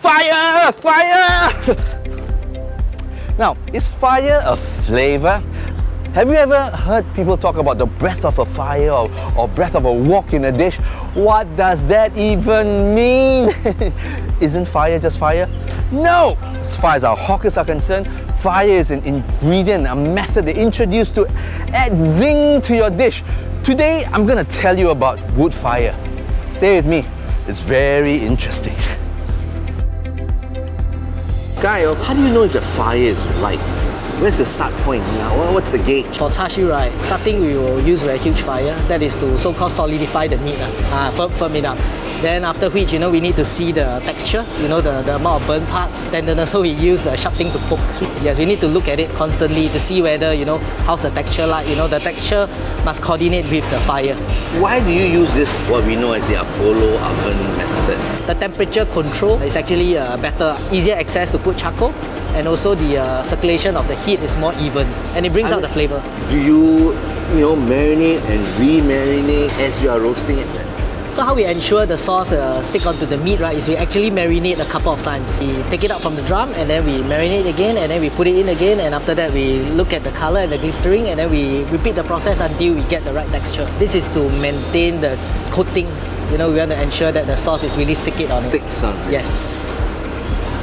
Fire! Fire! Now, is fire a flavor? Have you ever heard people talk about the breath of a fire or breath of a wok in a dish? What does that even mean? Isn't fire just fire? No! As far as our hawkers are concerned, fire is an ingredient, a method they introduce to add zing to your dish. Today, I'm going to tell you about wood fire. Stay with me. It's very interesting. Guy, how do you know if the fire is right? Where's the start point? What's the gauge? For char siu, right, starting we will use a huge fire. That is to so-called solidify the meat, firm it up. Then after which, we need to see the texture, the amount of burnt parts, tenderness. So we use the sharp thing to poke. Yes, we need to look at it constantly to see whether, how's the texture like. The texture must coordinate with the fire. Why do you use this, what we know as the Apollo oven method? The temperature control is actually better, easier access to put charcoal. And also the circulation of the heat is more even, and it brings out the flavor. Do you, marinate and re-marinate as you are roasting it? So how we ensure the sauce stick onto the meat, right, is we actually marinate a couple of times. We take it out from the drum and then we marinate again and then we put it in again, and after that we look at the color and the glycerin and then we repeat the process until we get the right texture. This is to maintain the coating. We want to ensure that the sauce is really sticky on it. Sticks on it. Yes.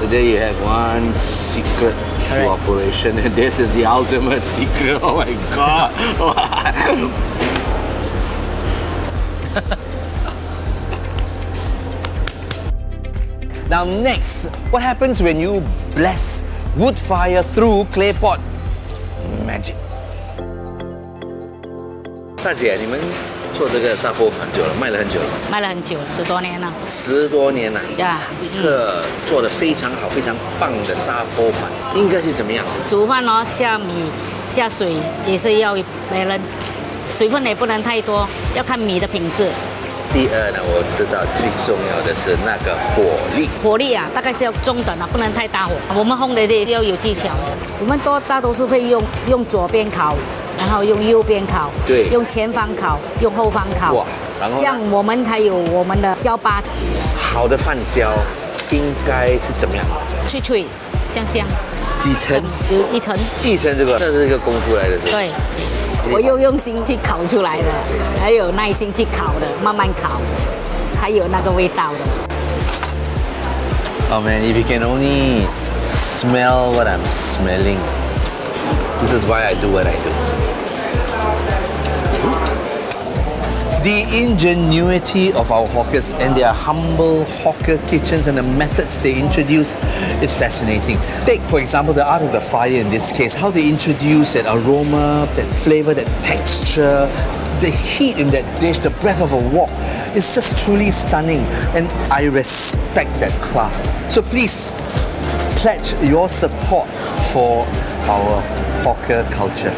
So there you have one secret to operation, and this is the ultimate secret. Oh my God! Now next, what happens when you bless wood fire through clay pot? Magic. 大姐，你们做这个砂锅很久了，卖了很久了。卖了很久了，10多年了。10多年了。呀，一个做得非常好、非常棒的砂锅饭，应该是怎么样的？煮饭哦，下米下水也是要水分也不能太多，要看米的品质。第二呢，我知道最重要的是那个火力。火力啊，大概是要中等啊，不能太大火。我们烘的要有技巧的，我们大多数会用左边烤，然后用右边烤，对，用前方烤，用后方烤。哇，然后这样我们才有我们的焦巴。好的饭焦应该是怎么样？脆脆香香。几层？有1层。1层这是一个功夫来的，是吧？对。我又用心去烤出来的，还有耐心去烤的，慢慢烤，才有那个味道的。Oh man, if you can only smell what I'm smelling, this is why I do what I do. The ingenuity of our hawkers and their humble hawker kitchens and the methods they introduce is fascinating. Take, for example, the art of the fire in this case, how they introduce that aroma, that flavor, that texture, the heat in that dish, the breath of a wok. It's just truly stunning, and I respect that craft. So please, pledge your support for our hawker culture.